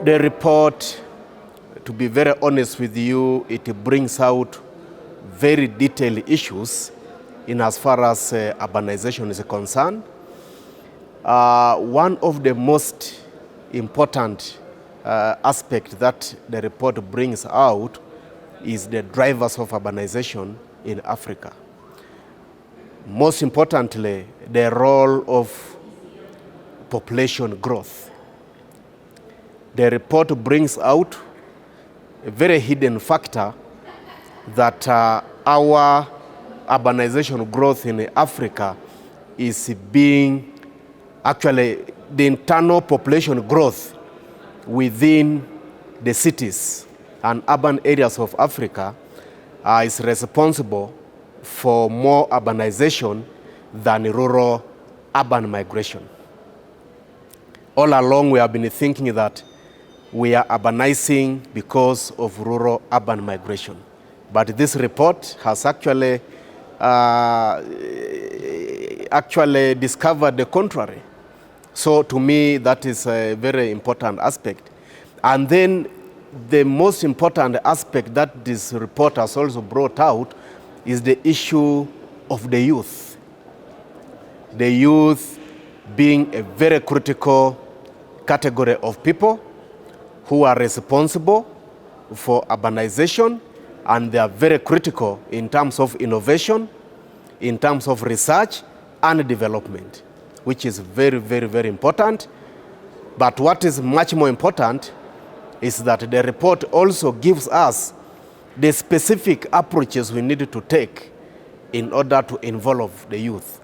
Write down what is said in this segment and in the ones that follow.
The report, to be very honest with you, it brings out very detailed issues in as far as urbanization is concerned. One of the most important aspects that the report brings out is the drivers of urbanization in Africa. Most importantly, the role of population growth. The report brings out a very hidden factor that our urbanization growth in Africa is being actually the internal population growth within the cities and urban areas of Africa is responsible for more urbanization than rural urban migration. All along we have been thinking that we are urbanizing because of rural urban migration. But this report has actually discovered the contrary. So to me, that is a very important aspect. And then the most important aspect that this report has also brought out is the issue of the youth. The youth being a very critical category of people who are responsible for urbanization, and they are very critical in terms of innovation, in terms of research and development, which is very, very, very important. But what is much more important is that the report also gives us the specific approaches we need to take in order to involve the youth.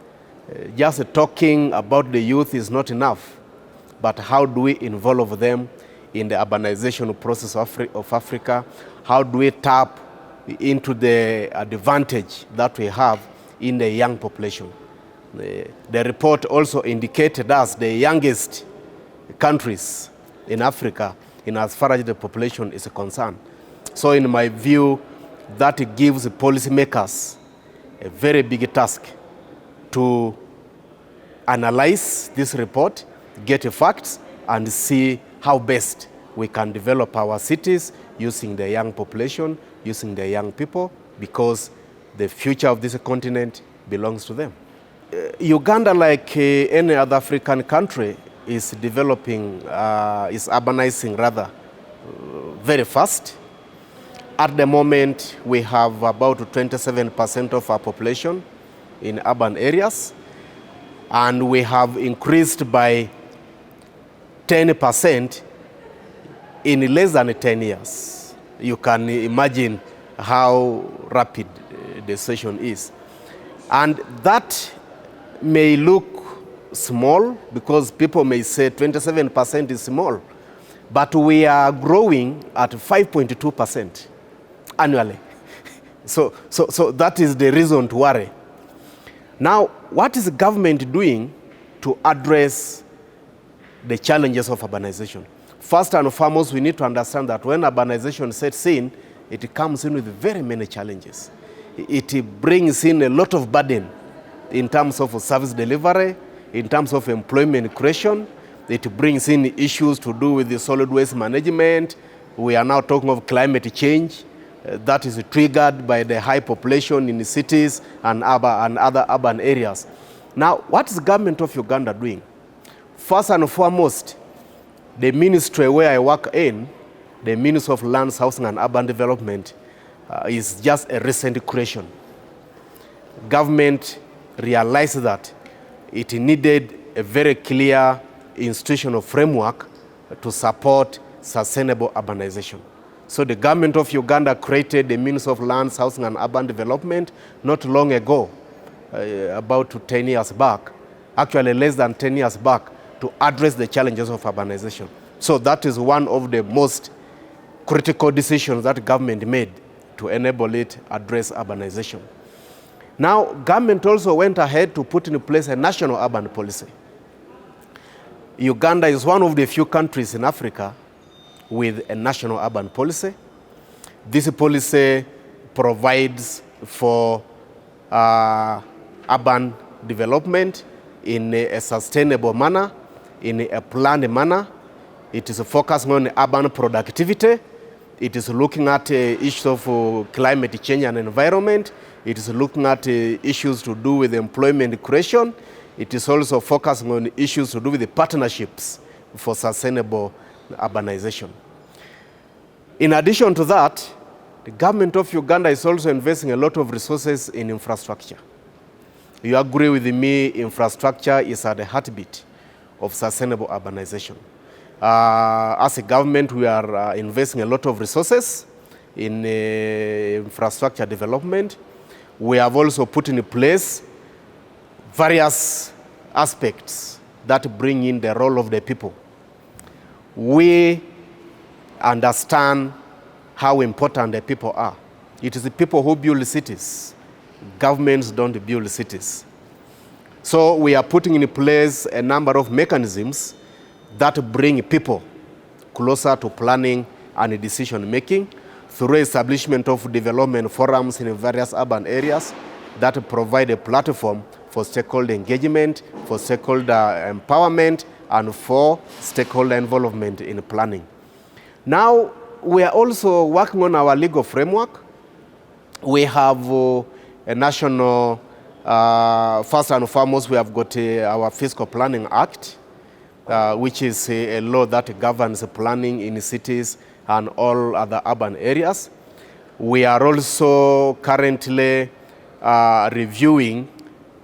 Just talking about the youth is not enough, but how do we involve them in the urbanization process of Africa? How do we tap into the advantage that we have in the young population? The report also indicated us the youngest countries in Africa in as far as the population is concerned. So in my view, that gives the policymakers a very big task to analyze this report, get the facts, and see how best we can develop our cities using the young population, using the young people, because the future of this continent belongs to them. Uganda, like any other African country, is developing, is urbanizing rather very fast. At the moment, we have about 27% of our population in urban areas, and we have increased by 10% in less than 10 years. You can imagine how rapid the situation is. And that may look small because people may say 27% is small, but we are growing at 5.2% annually. So that is the reason to worry. Now, what is the government doing to address the challenges of urbanization? First and foremost, we need to understand that when urbanization sets in, it comes in with very many challenges. It brings in a lot of burden in terms of service delivery, in terms of employment creation. It brings in issues to do with the solid waste management. We are now talking of climate change that is triggered by the high population in the cities and other urban areas. Now, what is the government of Uganda doing? First and foremost, the ministry where I work in, the Ministry of Lands, Housing and Urban Development, is just a recent creation. Government realized that it needed a very clear institutional framework to support sustainable urbanization. So the government of Uganda created the Ministry of Lands, Housing and Urban Development not long ago, about 10 years back, actually less than 10 years back, to address the challenges of urbanization. So that is one of the most critical decisions that government made to enable it address urbanization. Now, government also went ahead to put in place a national urban policy. Uganda is one of the few countries in Africa with a national urban policy. This policy provides for urban development in a sustainable manner, in a planned manner, It is focusing on urban productivity. It is looking at issues of climate change and environment. It is looking at issues to do with employment creation. It is also focusing on issues to do with the partnerships for sustainable urbanization. In addition to that, the government of Uganda is also investing a lot of resources in infrastructure. You agree with me, infrastructure is at the heartbeat of sustainable urbanization. As a government, we are investing a lot of resources in infrastructure development. We have also put in place various aspects that bring in the role of the people. We understand how important the people are. It is the people who build cities. Governments don't build cities. So we are putting in place a number of mechanisms that bring people closer to planning and decision making through establishment of development forums in various urban areas that provide a platform for stakeholder engagement, for stakeholder empowerment, and for stakeholder involvement in planning. Now, we are also working on our legal framework. We have a national, first and foremost, we have got our Fiscal Planning Act, which is a law that governs planning in cities and all other urban areas. We are also currently reviewing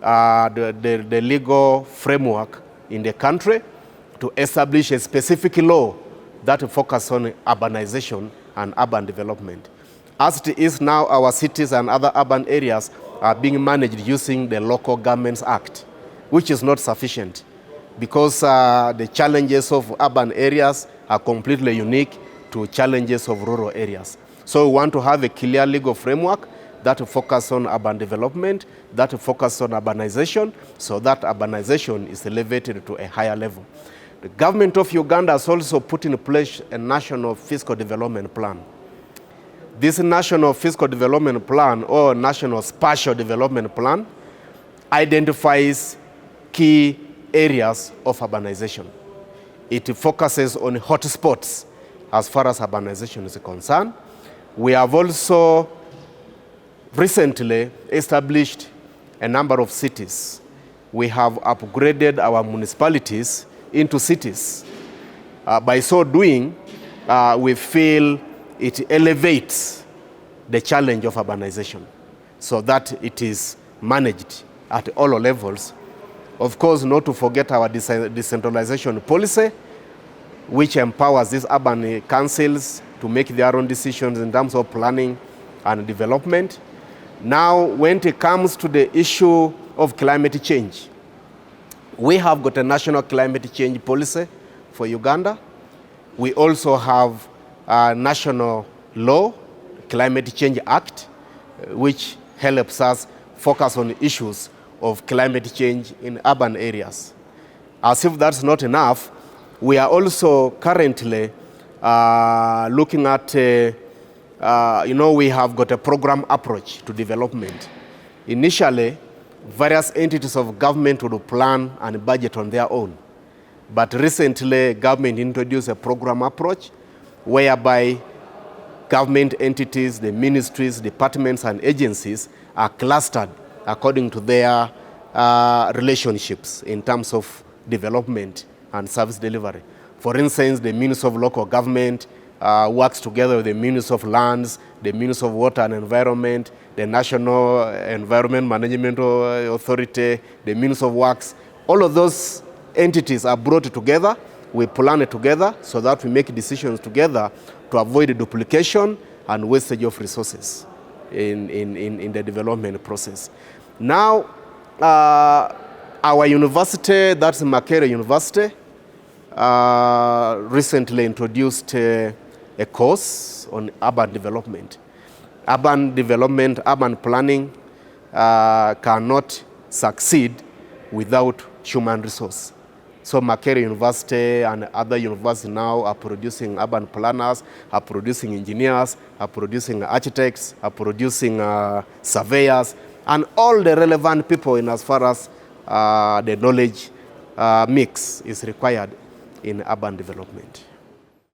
the legal framework in the country to establish a specific law that focuses on urbanization and urban development. As it is now, our cities and other urban areas are being managed using the Local Governments Act, which is not sufficient because the challenges of urban areas are completely unique to challenges of rural areas. So we want to have a clear legal framework that focuses on urban development, that focuses on urbanization, so that urbanization is elevated to a higher level. The government of Uganda has also put in place a national fiscal development plan. This national fiscal development plan or national spatial development plan identifies key areas of urbanization. It focuses on hotspots as far as urbanization is concerned. We have also recently established a number of cities. We have upgraded our municipalities into cities. By so doing, we feel it elevates the challenge of urbanization so that it is managed at all levels. Of course, not to forget our decentralization policy, which empowers these urban councils to make their own decisions in terms of planning and development. Now, when it comes to the issue of climate change, we have got a national climate change policy for Uganda. We also have a national law, Climate Change Act, which helps us focus on issues of climate change in urban areas. As if that's not enough, we are also currently looking at, we have got a program approach to development. Initially, various entities of government would plan and budget on their own. But recently, government introduced a program approach whereby government entities, the ministries, departments, and agencies are clustered according to their relationships in terms of development and service delivery. For instance, the Ministry of Local Government works together with the Ministry of Lands, the Ministry of Water and Environment, the National Environment Management Authority, the Ministry of Works. All of those entities are brought together. We plan it together so that we make decisions together to avoid duplication and wastage of resources in the development process. Now, our university, that's Makerere University, recently introduced a course on urban development. Urban development, urban planning cannot succeed without human resource. So Makerere University and other universities now are producing urban planners, are producing engineers, are producing architects, are producing surveyors, and all the relevant people in as far as the knowledge mix is required in urban development.